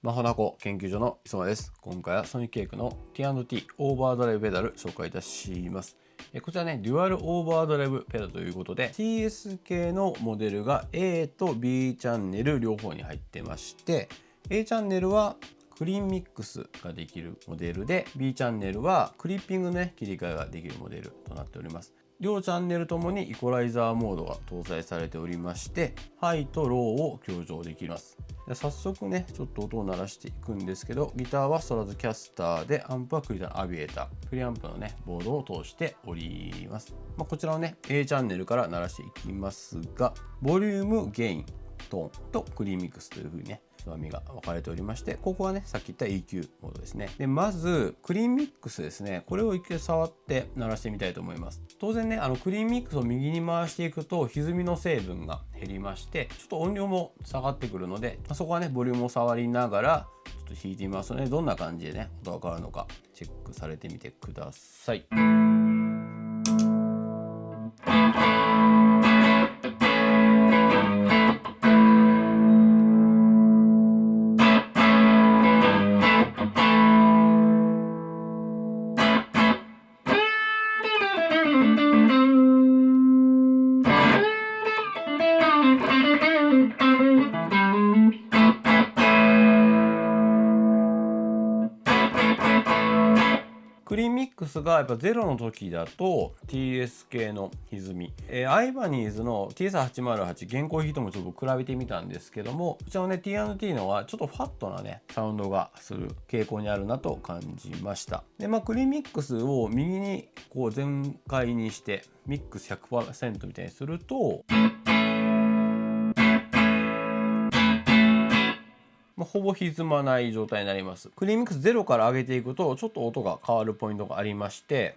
マホナコ研究所の磯間です。今回はソニーケークの T&T オーバードライブペダル紹介いたします。こちらね、デュアルオーバードライブペダルということで TS 系のモデルが A と B チャンネル両方に入ってまして、 A チャンネルはクリーンミックスができるモデルで B チャンネルはクリッピングのね切り替えができるモデルとなっております。両チャンネルともにイコライザーモードが搭載されておりまして、ハイとローを強調できます。早速ねちょっと音を鳴らしていくんですけど、ギターはストラトキャスターで、アンプはクリターのアビエーター、プリアンプのねボードを通しております。こちらをね A チャンネルから鳴らしていきますが、ボリューム、ゲイン、トーンとクリーンミックスという風にねつまみが分かれておりまして、ここはねさっき言った EQ モードですね。でまずクリーンミックスですね、これを一回触って鳴らしてみたいと思います。当然ねクリーンミックスを右に回していくと歪みの成分が減りまして、ちょっと音量も下がってくるので、そこはねボリュームを触りながらちょっと弾いてみますので、どんな感じでね音が変わるのかチェックされてみてください。クリーンミックスがやっぱ0の時だと TS 系の歪み、アイバニーズの TS808 現行比ともちょっと比べてみたんですけども、こちらのね T&T のはちょっとファットなねサウンドがする傾向にあるなと感じました。でクリーンミックスを右にこう全開にしてミックス 100% みたいにするとほぼ歪まない状態になります。クリーンミックス0から上げていくとちょっと音が変わるポイントがありまして、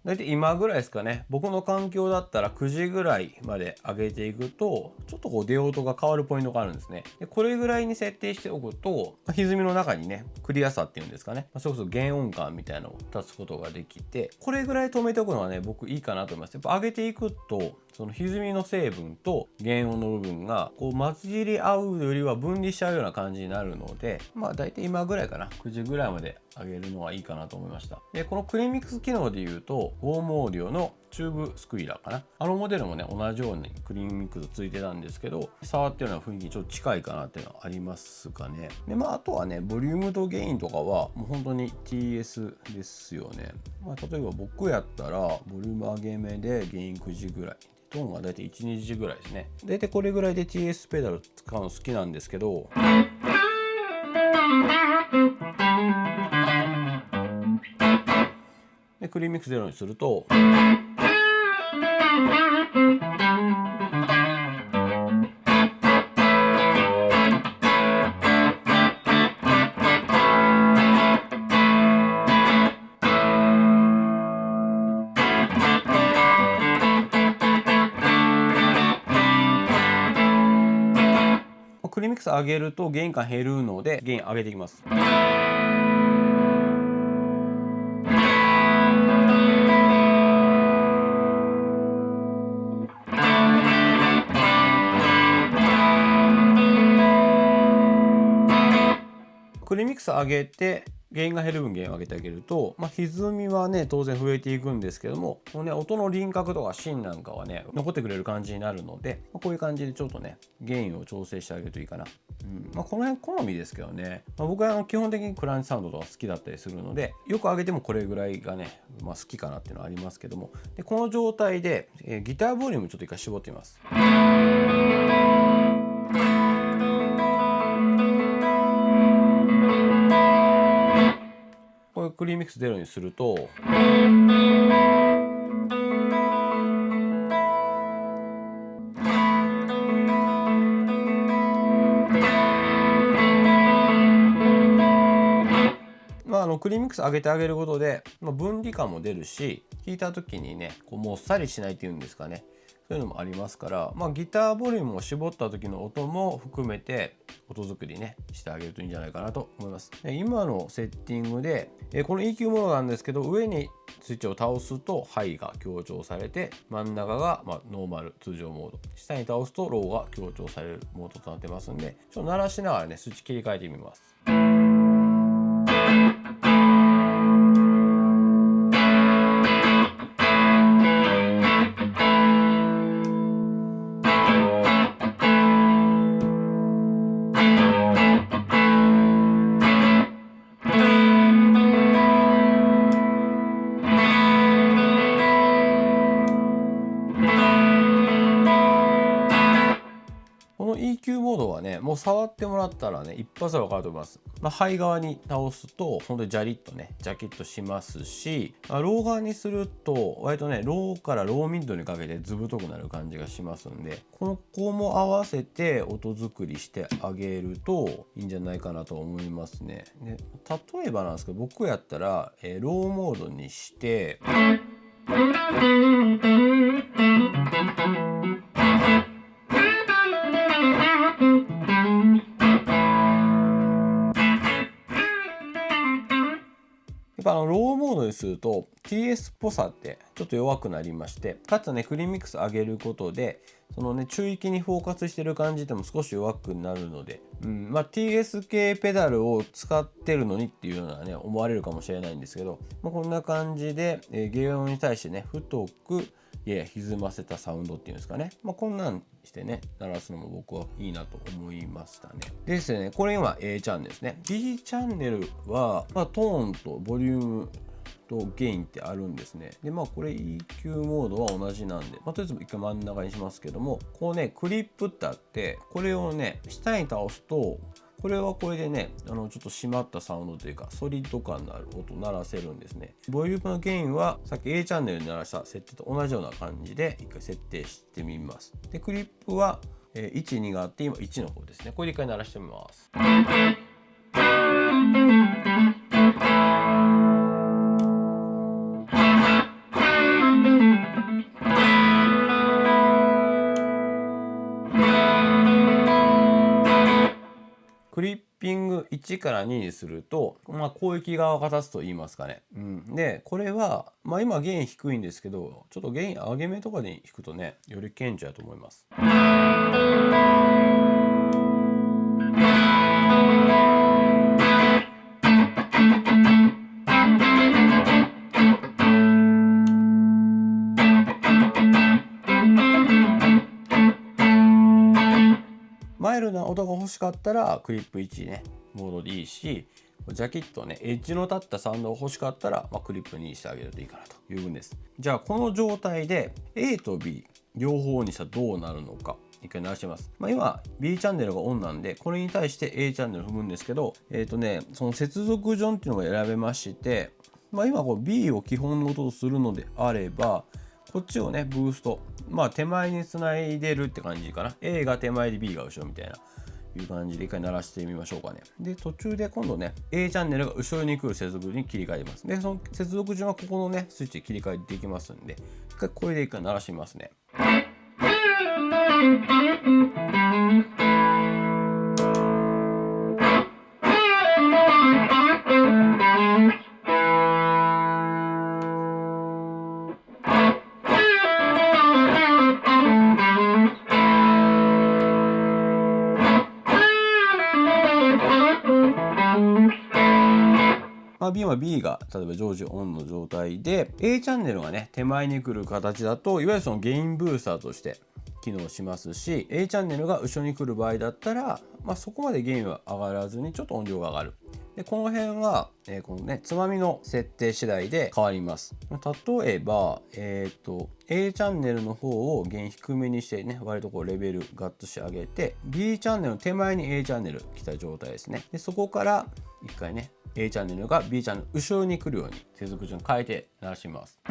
大体今ぐらいですかね。僕の環境だったら9時ぐらいまで上げていくとちょっとこう出音が変わるポイントがあるんですね。でこれぐらいに設定しておくと歪みの中にねクリアさっていうんですかね、それこそ原音感みたいなのを立つことができて、これぐらい止めておくのはね僕いいかなと思います。やっぱ上げていくとその歪みの成分と原音の部分がこう混じり合うよりは分離しちゃうような感じになるので、大体今ぐらいかな、9時ぐらいまで上げるのはいいかなと思いました。でこのクリーンミックス機能でいうとゴームオーディオのチューブスクイラーかな、あのモデルもね同じようにクリーンミックスついてたんですけど、触ってるような雰囲気ちょっと近いかなっていうのはありますかね。であとはねボリュームとゲインとかはもう本当に TS ですよね。例えば僕やったらボリューム上げ目でゲイン9時ぐらい、トーンがだいたい 1,2 時ぐらいですね。だいたいこれぐらいで TS ペダル使うの好きなんですけど、でクリーンミックス0にするとクリーンミックス上げるとゲイン感減るのでゲイン上げていきます。クリーンミックス上げてゲインが減る分ゲインを上げてあげると、歪みはね当然増えていくんですけども、このね音の輪郭とか芯なんかはね残ってくれる感じになるので、こういう感じでちょっとねゲインを調整してあげるといいかな。この辺好みですけどね。僕は基本的にクランチサウンドとか好きだったりするので、よく上げてもこれぐらいがね、好きかなっていうのはありますけども、でこの状態で、ギターボリュームちょっと一回絞ってみます。これクリーンミックス0にするとクリーンミックス上げてあげることで、分離感も出るし、弾いた時にねこうもっさりしないっていうんですかね、そういうのもありますから、ギターボリュームを絞った時の音も含めて音作りねしてあげるといいんじゃないかなと思います。今のセッティングでこの EQ モードなんですけど、上にスイッチを倒すとハイが強調されて、真ん中がノーマル通常モード、下に倒すとローが強調されるモードとなってますんで、ちょっと鳴らしながらねスイッチ切り替えてみます。この EQ モードはね、もう触ってもらったらね、一発でわかると思います。ハイ側に倒すと、本当にジャリッとね、ジャキッとしますし、ロー側にすると、割とね、ローからローミッドにかけてずぶとくなる感じがしますんで、ここも合わせて音作りしてあげるといいんじゃないかなと思いますね。で、例えばなんですけど、僕やったら、ローモードにして、やっぱローモードにすると TS っぽさってちょっと弱くなりまして、かつねクリーミックス上げることでそのね中域にフォーカスしてる感じでも少し弱くなるので、TS 系ペダルを使ってるのにっていうようなね思われるかもしれないんですけど、こんな感じで、原音に対してね太くやや歪ませたサウンドっていうんですかね、こんなんしてね鳴らすのも僕はいいなと思いましたね。でですね、これ今 A チャンネルですね。 B チャンネルは、トーンとボリュームとゲインってあるんですね。でこれ EQ モードは同じなんで、とりあえず一回真ん中にしますけども、こうねクリップってあって、これをね下に倒すとこれはこれでねちょっと締まったサウンドというかソリッド感のある音を鳴らせるんですね。ボリュームのゲインはさっき A チャンネルに鳴らした設定と同じような感じで一回設定してみます。でクリップは1、2があって、今1の方ですね。これで一回鳴らしてみます。クリッピング1から2にすると、広域側が立つと言いますかね。で、これは、今ゲイン低いんですけど、ちょっとゲイン上げ目とかで弾くとね、より顕著だと思います。マイルな音が欲しかったらクリップ1ねモードでいいし、ジャキッとねエッジの立ったサウンドが欲しかったら、クリップ2にしてあげるといいかなという分です。じゃあこの状態で A と B 両方にしたらどうなるのか一回鳴らしてみます。今 B チャンネルがオンなんで、これに対して A チャンネル踏むんですけど、その接続順っていうのが選べまして、今こう B を基本の音とするのであれば、こっちをねブースト、手前につないでるって感じかな。 A が手前で B が後ろみたいないう感じで一回鳴らしてみましょうかね。で途中で今度ね A チャンネルが後ろに来る接続に切り替えます。でその接続順はここのねスイッチで切り替えできますんで、一回これで一回鳴らしてみますね。B は B が例えば常時オンの状態で A チャンネルがね手前に来る形だと、いわゆるそのゲインブースターとして機能しますし、 A チャンネルが後ろに来る場合だったら、そこまでゲインは上がらずにちょっと音量が上がる。でこの辺は、このねつまみの設定次第で変わります。例えばA チャンネルの方をゲイン低めにしてね、割とこうレベルガッとしてあげて、 B チャンネルの手前に A チャンネル来た状態ですね。でそこから一回ねA チャンネルが B チャンネル後ろに来るように接続順変えて鳴らします。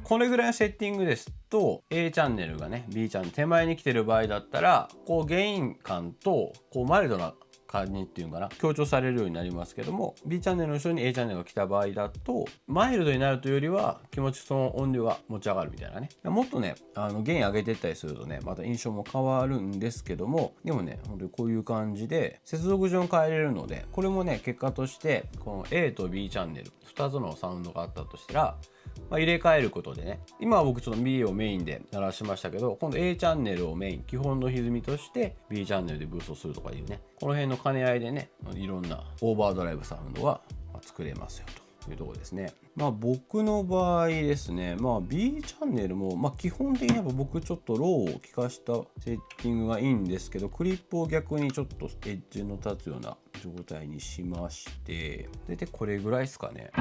これぐらいのセッティングですと A チャンネルがね B チャンネル手前に来てる場合だったらこうゲイン感とこうマイルドな感じっていうかな強調されるようになりますけども、 B チャンネルの後ろに A チャンネルが来た場合だとマイルドになるというよりは気持ちその音量が持ち上がるみたいなね。もっとねゲイン上げていったりするとねまた印象も変わるんですけども、でもね本当にこういう感じで接続順を変えれるので、これもね結果としてこの A と B チャンネル2つのサウンドがあったとしたら、入れ替えることでね、今は僕ちょっと B をメインで鳴らしましたけど、今度 A チャンネルをメイン基本の歪みとして B チャンネルでブーストするとかいうね、この辺の兼ね合いでねいろんなオーバードライブサウンドは作れますよというところですね。僕の場合ですね、B チャンネルも基本的にやっぱ僕ちょっとローを効かしたセッティングがいいんですけど、クリップを逆にちょっとエッジの立つような状態にしまして、大体これぐらいですかね。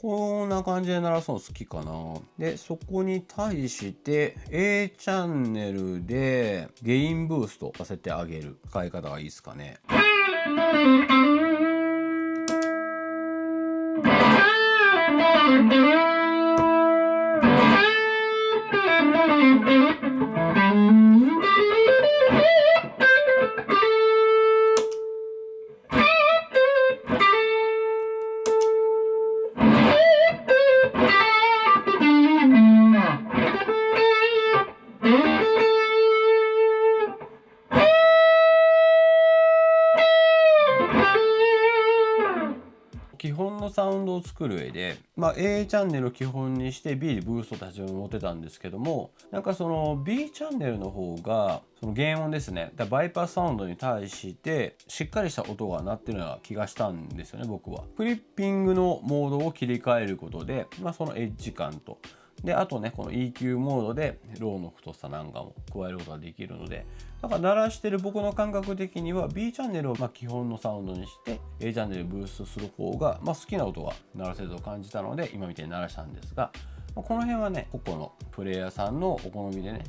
こんな感じで鳴らすの好きかな。でそこに対して A チャンネルでゲインブーストさせてあげる使い方がいいですかね。基本のサウンドを作る上で、A チャンネルを基本にして B でブーストたちを持ってたんですけども、なんかその B チャンネルの方がその原音ですね、バイパスサウンドに対してしっかりした音が鳴ってるような気がしたんですよね、僕は。クリッピングのモードを切り替えることで、そのエッジ感とであとねこの EQ モードでローの太さなんかも加えることができるので、だから鳴らしてる僕の感覚的には B チャンネルを基本のサウンドにして A チャンネルブーストする方が好きな音が鳴らせると感じたので今みたいに鳴らしたんですが、この辺はね個々のプレイヤーさんのお好みでね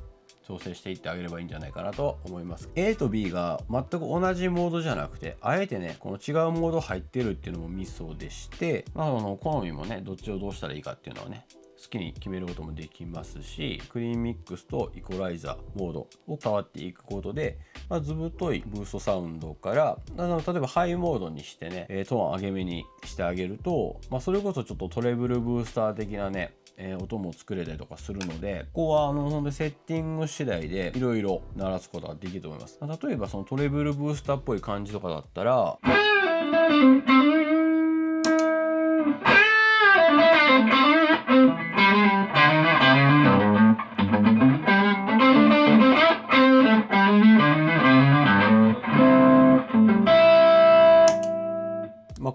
調整していってあげればいいんじゃないかなと思います。 A と B が全く同じモードじゃなくてあえてねこの違うモード入ってるっていうのもミソでして、好みもねどっちをどうしたらいいかっていうのはね好きに決めることもできますし、クリーンミックスとイコライザーモードを触っていくことで、ずぶといブーストサウンドから例えばハイモードにしてねトーン上げ目にしてあげると、それこそちょっとトレブルブースター的なね音も作れたりとかするので、ここは本当にセッティング次第でいろいろ鳴らすことができると思います。例えばそのトレブルブースターっぽい感じとかだったら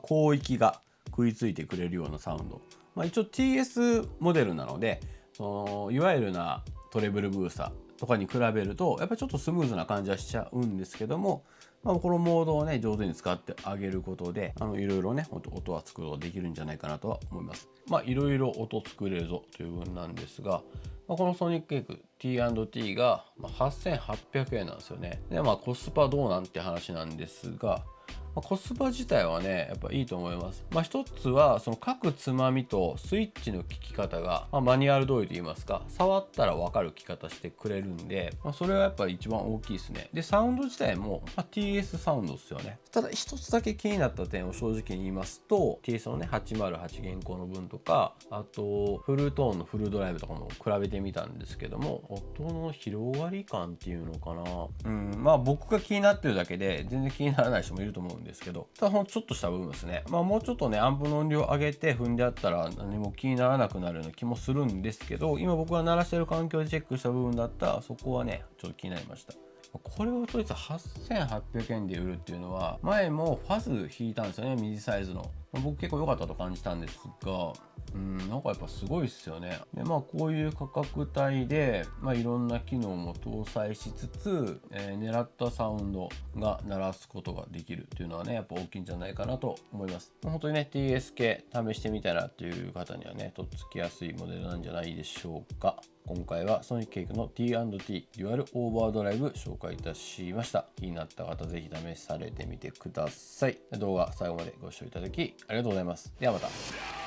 広域が食いついてくれるようなサウンド、一応 TS モデルなのでいわゆるなトレブルブースターとかに比べるとやっぱりちょっとスムーズな感じはしちゃうんですけども、このモードをね上手に使ってあげることでいろいろね音は作ることができるんじゃないかなとは思います。いろいろ音作れるぞという部分なんですが、このソニックケーク T&T が8800円なんですよね。でコスパどうなんて話なんですが、コスパ自体はねやっぱいいと思います。一つはその各つまみとスイッチの効き方が、マニュアル通りと言いますか触ったら分かる効き方してくれるんで、それはやっぱり一番大きいですね。でサウンド自体も、TS サウンドですよね。ただ一つだけ気になった点を正直に言いますと TS のね808現行の分とかあとフルトーンのフルドライブとかも比べてみたんですけども、音の広がり感っていうのかな、僕が気になってるだけで全然気にならない人もいると思うんですけど、ただほんとちょっとした部分ですね。もうちょっとねアンプの音量上げて踏んであったら何も気にならなくなるような気もするんですけど、今僕が鳴らしてる環境でチェックした部分だったらそこはねちょっと気になりました。これをとりあえず8800円で売るっていうのは前もファズ引いたんですよね、ミディサイズの僕結構良かったと感じたんですが、なんかやっぱすごいっすよね。でこういう価格帯で、いろんな機能も搭載しつつ、狙ったサウンドが鳴らすことができるっていうのはね、やっぱ大きいんじゃないかなと思います。本当にね TS 系試してみたらっていう方にはねとっつきやすいモデルなんじゃないでしょうか。今回はソニックケイクの T&T デュアルオーバードライブ紹介いたしました。気になった方ぜひ試されてみてください。動画最後までご視聴いただきありがとうございます。ではまた。